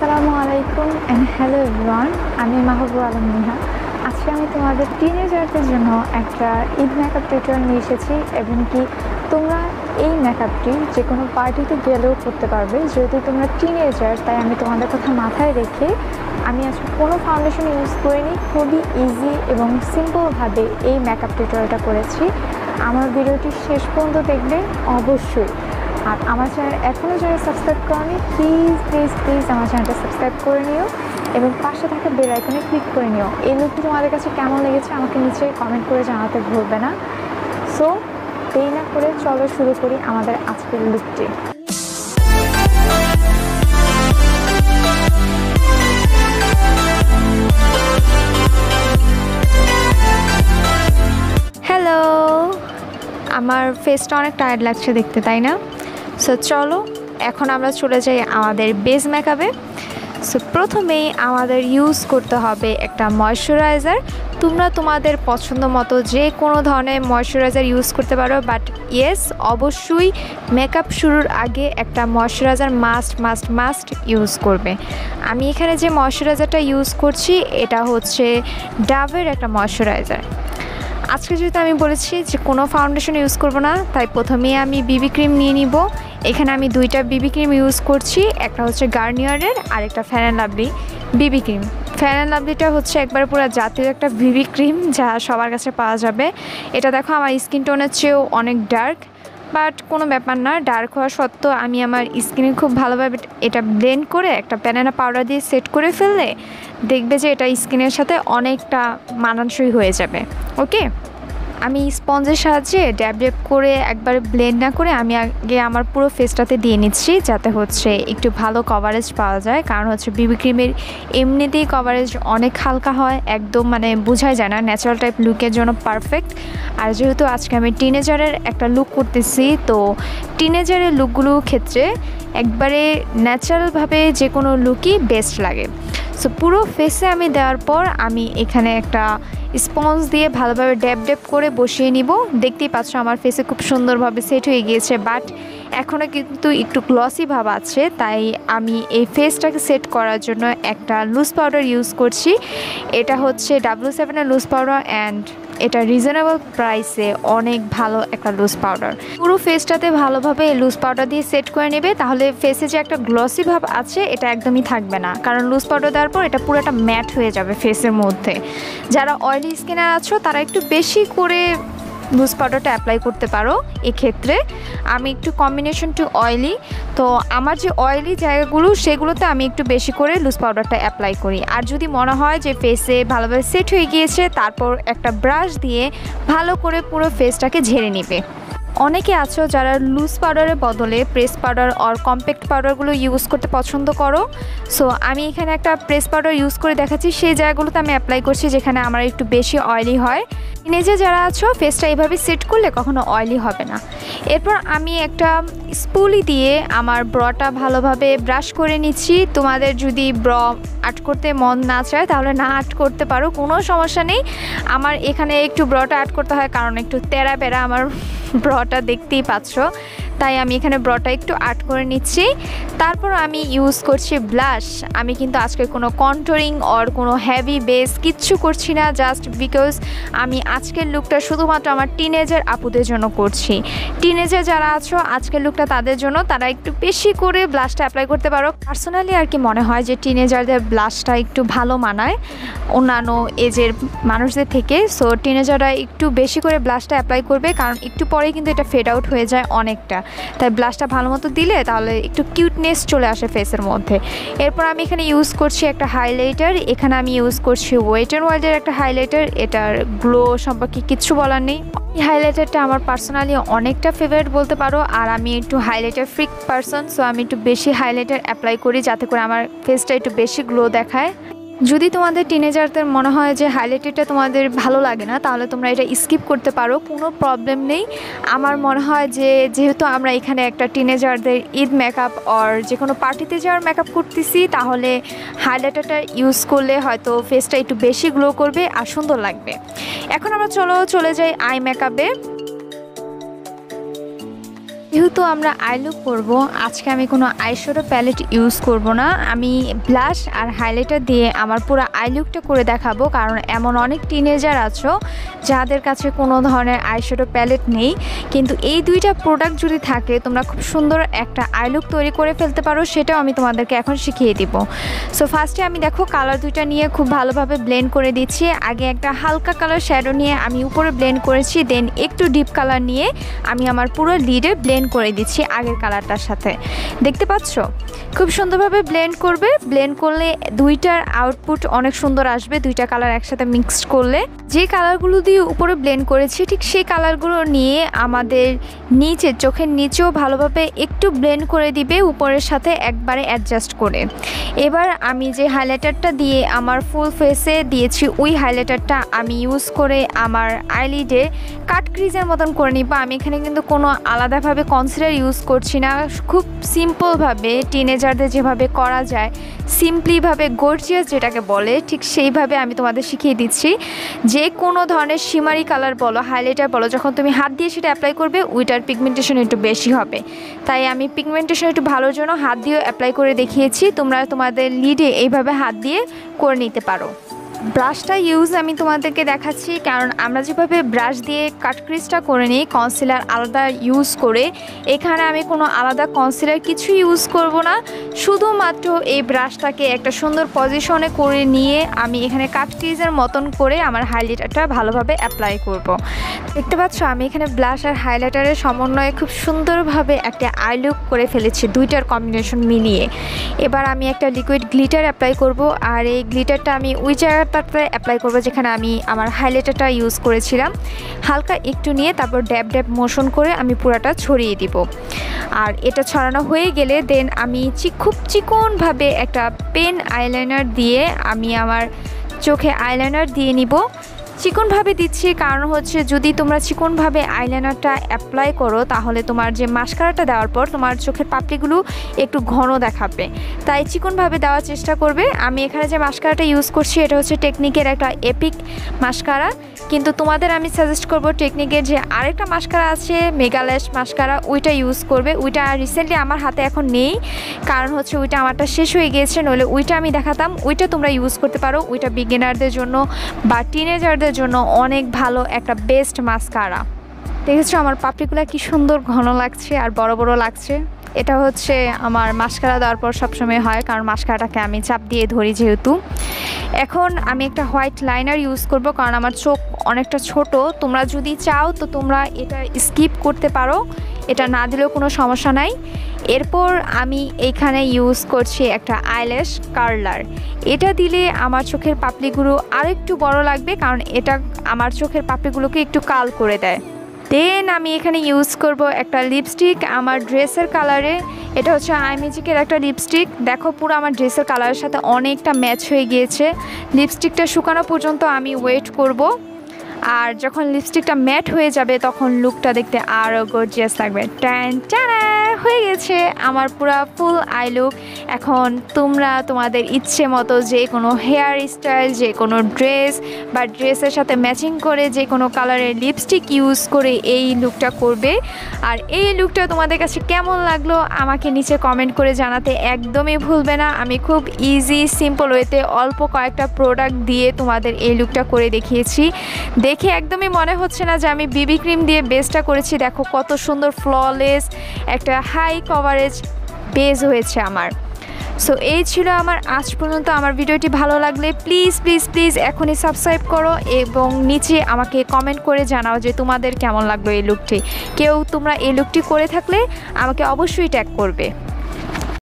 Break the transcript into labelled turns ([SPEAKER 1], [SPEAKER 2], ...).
[SPEAKER 1] আসসালামু আলাইকুম and hello everyone, আমি মাহবুবা নিহা। আজকে আমি তোমাদের টিনেজারদের জন্য একটা ঈদ মেকআপ টিউটোরিয়াল নিয়ে এসেছি এবং কি তোমরা এই মেকআপটি যে কোনো পার্টিতে গেলেও করতে পারবে। যেহেতু তোমরা টিনেজার, তাই আমি তোমাদের কথা মাথায় রেখে আমি আজকে কোনো ফাউন্ডেশন ইউজ করিনি, খুবই ইজি এবং সিম্পলভাবে এই মেকআপ টিউটোরিয়ালটা করেছি। আমার ভিডিওটি শেষ পর্যন্ত দেখবে অবশ্যই। আর আমার চ্যানেল এখনও যারা সাবস্ক্রাইব করনি, প্লিজ আমার চ্যানেলটা সাবস্ক্রাইব করে নিও এবং পাশে থাকা বেল আইকনে ক্লিক করে নিও। এই লুকটি তোমাদের কাছে কেমন লেগেছে আমাকে নিচে কমেন্ট করে জানাতে ভুলবে না। সো দেরি না করে চলো শুরু করি আমাদের আজকের লুকটি। হ্যালো, আমার ফেসটা অনেক টায়ার্ড লাগছে দেখতে, তাই না? সো চলো এখন আমরা চলে যাই আমাদের বেস মেকআপে। সো প্রথমেই আমাদের ইউজ করতে হবে একটা ময়শ্চারাইজার। তোমরা তোমাদের পছন্দ মতো যে কোনো ধরনের ময়শ্চারাইজার ইউজ করতে পারো, বাট ইয়েস, অবশ্যই মেকআপ শুরুর আগে একটা ময়শ্চারাইজার মাস্ট ইউজ করবে। আমি এখানে যে ময়শ্চারাইজারটা ইউজ করছি এটা হচ্ছে ডাভের একটা ময়শ্চারাইজার। আজকে যেহেতু আমি বলেছি যে কোনো ফাউন্ডেশন ইউজ করব না, তাই প্রথমেই আমি বিবি ক্রিম নিয়ে নিব। এখানে আমি দুইটা বিবি ক্রিম ইউজ করছি, একটা হচ্ছে গার্নিয়ারের আর একটা fair and lovely BB cream. Fair and লাভলিটা হচ্ছে একবার পুরো জাতীয় একটা বিবি ক্রিম যা সবার কাছে পাওয়া যাবে। এটা দেখো আমার স্কিন টোনের চেয়েও অনেক ডার্ক, বাট কোনো ব্যাপার না। ডার্ক হওয়া সত্ত্বেও আমি আমার স্কিনে খুব ভালোভাবে এটা ব্লেন্ড করে একটা ব্যানানা পাউডার দিয়ে সেট করে ফেললে দেখবে যে এটা স্কিনের সাথে অনেকটা মানানসই হয়ে যাবে। ওকে, আমি স্পঞ্জের সাহায্যে ড্যাব করে একবার ব্লেন্ড না করে আমি আগে আমার পুরো ফেসটাতে দিয়ে নিচ্ছি, যাতে হচ্ছে একটু ভালো কভারেজ পাওয়া যায়। কারণ হচ্ছে বিবি ক্রিমের এমনিতেই কভারেজ অনেক হালকা হয়, একদম মানে বোঝাই যায় না, ন্যাচারাল টাইপ লুকের জন্য পারফেক্ট। আর যেহেতু আজকে আমি টিনেজারের একটা লুক করতেছি, তো টিনেজারের লুকগুলোর ক্ষেত্রে একবারে ন্যাচারালভাবে যে কোনো লুকই বেস্ট লাগে। সো পুরো ফেসে আমি দেওয়ার পর আমি এখানে একটা স্পঞ্জ দিয়ে ভালোভাবে ড্যাব করে বসিয়ে নিব। দেখতেই পাচ্ছ আমার ফেসে খুব সুন্দরভাবে সেট হয়ে গিয়েছে, বাট এখনও কিন্তু একটু গ্লসি ভাব আছে। তাই আমি এই ফেসটাকে সেট করার জন্য একটা লুজ পাউডার ইউজ করছি। এটা হচ্ছে W7-এর লুজ পাউডার অ্যান্ড এটা রিজনেবল প্রাইসে অনেক ভালো একটা লুজ পাউডার। পুরো ফেসটাতে ভালোভাবে লুজ পাউডার দিয়ে সেট করে নেবে, তাহলে ফেসে যে একটা গ্লসি ভাব আছে এটা একদমই থাকবে না। কারণ লুজ পাউডার দেওয়ার পর এটা পুরোটা ম্যাট হয়ে যাবে ফেসের মধ্যে। যারা অয়েলি স্কিনে আছো তারা একটু বেশি করে লুজ পাউডারটা অ্যাপ্লাই করতে পারো। এক্ষেত্রে আমি একটু কম্বিনেশন টু অয়েলি, তো আমার যে অয়েলি জায়গাগুলো সেগুলোতে আমি একটু বেশি করে লুজ পাউডারটা অ্যাপ্লাই করি। আর যদি মনে হয় যে ফেসে ভালোভাবে সেট হয়ে গিয়েছে, তারপর একটা ব্রাশ দিয়ে ভালো করে পুরো ফেসটাকে ঝেড়ে নেবে। অনেকে আছো যারা লুজ পাউডারের বদলে প্রেস পাউডার আর কম্প্যাক্ট পাউডারগুলো ইউজ করতে পছন্দ করো। সো আমি এখানে একটা প্রেস পাউডার ইউজ করে দেখাচ্ছি, সেই জায়গাগুলোতে আমি অ্যাপ্লাই করছি যেখানে আমার একটু বেশি অয়েলি হয়। নিজে যারা আছো ফেসটা এইভাবে সেট করলে কখনো অয়েলি হবে না। এরপর আমি একটা স্পুলি দিয়ে আমার ব্রটা ভালোভাবে ব্রাশ করে নিচ্ছি। তোমাদের যদি ব্র আর্ট করতে মন না চায় তাহলে না আর্ট করতে পারো, কোনো সমস্যা নেই। আমার এখানে একটু ব্রটা আর্ট করতে হয় কারণ একটু তেরা বেড়া আমার ব্রটা, দেখতেই পাচ্ছ, তাই আমি এখানে ব্রটা একটু আর্ট করে নিচ্ছি। তারপর আমি ইউজ করছি ব্লাশ। আমি কিন্তু আজকে কোনো কন্ট্যুরিং অর কোনো হেভি বেস কিচ্ছু করছি না, জাস্ট বিকজ আমি আজকের লুকটা শুধুমাত্র আমার টিনেজার আপুদের জন্য করছি। টিনেজার যারা আছো আজকের লুকটা তাদের জন্য, তারা একটু বেশি করে ব্লাশটা অ্যাপ্লাই করতে পারো। পার্সোনালি আর কি মনে হয় যে টিনেজারদের ব্লাশটা একটু ভালো মানায় অন্যান্য এজের মানুষদের থেকে। সো টিনেজাররা একটু বেশি করে ব্লাশটা অ্যাপ্লাই করবে, কারণ একটু পরেই কিন্তু এটা ফেড আউট হয়ে যায় অনেকটা। তাই ব্লাশটা ভালো মতো দিলে তাহলে একটু কিউটনেস চলে আসে ফেসের মধ্যে। এরপর আমি এখানে ইউজ করছি একটা হাইলাইটার। এখানে আমি ইউজ করছি ওয়েট অ্যান্ড ওয়াইল্ডের একটা হাইলাইটার। এটার গ্লো সম্পর্কে কিচ্ছু বলার নেই। এই হাইলাইটারটা আমার পার্সোনালি অনেকটা ফেভারিট বলতে পারো। আর আমি একটু হাইলাইটার ফ্রিক পারসন, সো আমি একটু বেশি হাইলাইটার অ্যাপ্লাই করি যাতে করে আমার ফেসটা একটু বেশি গ্লো দেখায়। যদি তোমাদের টিনেজারদের মনে হয় যে হাইলাইটারটা তোমাদের ভালো লাগে না, তাহলে তোমরা এটা স্কিপ করতে পারো, কোনো প্রবলেম নেই। আমার মনে হয় যে যেহেতু আমরা এখানে একটা টিনেজারদের ঈদ মেকআপ আর যে কোনো পার্টিতে যাওয়ার মেকআপ করতেছি, তাহলে হাইলাইটারটা ইউজ করলে হয়তো ফেসটা একটু বেশি গ্লো করবে আর সুন্দর লাগবে। এখন আমরা চলে যাই আই মেকআপে। যেহেতু আমরা আই লুক করবো, আজকে আমি কোনো আইশ্যাডো প্যালেট ইউজ করব না। আমি ব্লাশ আর হাইলাইটার দিয়ে আমার পুরো আই লুকটা করে দেখাবো, কারণ এমন অনেক টিনেজার আছো যাদের কাছে কোনো ধরনের আইশ্যাডো প্যালেট নেই, কিন্তু এই দুইটা প্রোডাক্ট যদি থাকে তোমরা খুব সুন্দর একটা আই লুক তৈরি করে ফেলতে পারো। সেটাও আমি তোমাদেরকে এখন শিখিয়ে দিব। সো ফার্স্টে আমি দেখো কালার দুইটা নিয়ে খুব ভালোভাবে ব্লেন্ড করে দিচ্ছি। আগে একটা হালকা কালার শ্যাডো নিয়ে আমি উপরে ব্লেন্ড করেছি, দেন একটু ডিপ কালার নিয়ে আমি আমার পুরো লিডে ব্লেন্ড করে দিচ্ছি আগের কালারটার সাথে। দেখতে পাচ্ছ খুব সুন্দরভাবে ব্লেন্ড করবে। ব্লেন্ড করলে দুইটার আউটপুট অনেক সুন্দর আসবে, দুইটা কালার একসাথে মিক্সড করলে। যে কালারগুলো দিয়ে উপরে ব্লেন্ড করেছি ঠিক সেই কালারগুলো নিয়ে আমাদের নিচে চোখের নিচেও ভালোভাবে একটু ব্লেন্ড করে দিবে উপরের সাথে একবারে অ্যাডজাস্ট করে। এবার আমি যে হাইলাইটারটা দিয়ে আমার ফুল ফেসে দিয়েছি ওই হাইলাইটারটা আমি ইউজ করে আমার আইলিডে কাট ক্রিজের মতন করে নিব। আমি এখানে কিন্তু কোনো আলাদাভাবে কনসিলার ইউজ করছি না, খুব সিম্পলভাবে টিনেজারদের যেভাবে করা যায়, সিম্পলিভাবে গর্জিয়াস যেটাকে বলে ঠিক সেইভাবে আমি তোমাদের শিখিয়ে দিচ্ছি। যে কোনো ধরনের শিমারি কালার বলো, হাইলাইটার বলো, যখন তুমি হাত দিয়ে সেটা অ্যাপ্লাই করবে ওইটার পিগমেন্টেশন একটু বেশি হবে। তাই আমি পিগমেন্টেশন একটু ভালোর জন্য হাত দিয়েও অ্যাপ্লাই করে দেখিয়েছি। তোমরা তোমাদের লিডে এইভাবে হাত দিয়ে করে নিতে পারো। ব্রাশটা ইউজ আমি তোমাদেরকে দেখাচ্ছি, কারণ আমরা যেভাবে ব্রাশ দিয়ে কাট ক্রিজটা করে নিই কনসিলার আলাদা ইউজ করে, এখানে আমি কোনো আলাদা কনসিলার কিছু ইউজ করব না। শুধুমাত্র এই ব্রাশটাকে একটা সুন্দর পজিশনে করে নিয়ে আমি এখানে কাট ক্রিজের মতন করে আমার হাইলাইটারটা ভালোভাবে অ্যাপ্লাই করব। দেখতে পাচ্ছ আমি এখানে ব্লাশ আর হাইলাইটারের সমন্বয়ে খুব সুন্দরভাবে একটা আই লুক করে ফেলেছি দুইটার কম্বিনেশন মিলিয়ে। এবার আমি একটা লিকুইড গ্লিটার অ্যাপ্লাই করব, আর এই গ্লিটারটা আমি ওই জায়গাটাতে অ্যাপ্লাই করবো যেখানে আমি আমার হাইলাইটারটা ইউজ করেছিলাম। হালকা একটু নিয়ে তারপর ড্যাব ড্যাব মোশন করে আমি পুরাটা ছড়িয়ে দিব। আর এটা ছড়ানো হয়ে গেলে দেন আমি খুব চিকনভাবে একটা পেন আইলাইনার দিয়ে আমি আমার চোখে আইলাইনার দিয়ে নিব। চিকনভাবে দিচ্ছি কারণ হচ্ছে যদি তোমরা চিকনভাবে আইলাইনারটা অ্যাপ্লাই করো তাহলে তোমার যে মাস্কারাটা দেওয়ার পর তোমার চোখের পাপড়িগুলো একটু ঘন দেখাবে, তাই চিকনভাবে দেওয়ার চেষ্টা করবে। আমি এখানে যে মাস্কারাটা ইউজ করছি এটা হচ্ছে টেকনিকের একটা এপিক মাস্কারা, কিন্তু তোমাদের আমি সাজেস্ট করব টেকনিকের যে আরেকটা মাস্কারা আছে মেগাল্যাশ মাস্কারা, ওইটা ইউজ করবে। ওইটা রিসেন্টলি আমার হাতে এখন নেই, কারণ হচ্ছে ওইটা আমারটা শেষ হয়ে গিয়েছে, নইলে ওইটা আমি দেখাতাম। ওইটা তোমরা ইউজ করতে পারো, ওইটা বিগিনারদের জন্য বা টিনেজারদের জন্য অনেক ভালো একটা বেস্ট মাস্কারা। দেখেছো আমার পাপড়িগুলো কি সুন্দর ঘন লাগছে আর বড় বড় লাগছে। এটা হচ্ছে আমার মাস্কারা দেওয়ার পর সবসময় হয়, কারণ মাস্কারাটাকে আমি চাপ দিয়ে ধরি যেহেতু। এখন আমি একটা হোয়াইট লাইনার ইউজ করব, কারণ আমার চোখ অনেকটা ছোট। তোমরা যদি চাও তো তোমরা এটা স্কিপ করতে পারো, এটা না দিলেও কোনো সমস্যা নাই। এরপর আমি এইখানে ইউজ করছি একটা আইল্যাশ কার্লার। এটা দিলে আমার চোখের পাপড়িগুলো আরেকটু বড় লাগবে, কারণ এটা আমার চোখের পাপড়িগুলোকে একটু কাল করে দেয়। দেন আমি এখানে ইউজ করব একটা লিপস্টিক আমার ড্রেসের কালারে। এটা হচ্ছে আইমেজিকের একটা লিপস্টিক। দেখো পুরো আমার ড্রেসের কালারের সাথে অনেকটা ম্যাচ হয়ে গিয়েছে। লিপস্টিকটা শুকানো পর্যন্ত আমি ওয়েট করব, আর যখন লিপস্টিকটা ম্যাট হয়ে যাবে তখন লুকটা দেখতে আরও গর্জিয়াস লাগবে। ট্যান ট্যানা হয়ে গেছে আমার পুরো ফুল আই লুক। এখন তোমরা তোমাদের ইচ্ছে মতো যে কোনো হেয়ার স্টাইল, যে কোনো ড্রেস বা ড্রেসের সাথে ম্যাচিং করে যে কোনো কালারের লিপস্টিক ইউজ করে এই লুকটা করবে। আর এই লুকটা তোমাদের কাছে কেমন লাগলো আমাকে নিচে কমেন্ট করে জানাতে একদমই ভুলবে না। আমি খুব ইজি সিম্পল ওয়েতে অল্প কয়েকটা প্রোডাক্ট দিয়ে তোমাদের এই লুকটা করে দেখিয়েছি। দেখে একদমই মনে হচ্ছে না যে আমি বিবি ক্রিম দিয়ে বেসটা করেছি। দেখো কত সুন্দর ফ্ললেস একটা হাই কভারেজ বেস হয়েছে আমার। সো এই ছিল আমার আজ পর্যন্ত। আমার ভিডিওটি ভালো লাগলে প্লিজ প্লিজ প্লিজ এখনই সাবস্ক্রাইব করো এবং নিচে আমাকে কমেন্ট করে জানাও যে তোমাদের কেমন লাগলো এই লুকটি। কেউ তোমরা এই লুকটি করে থাকলে আমাকে অবশ্যই ট্যাগ করবে।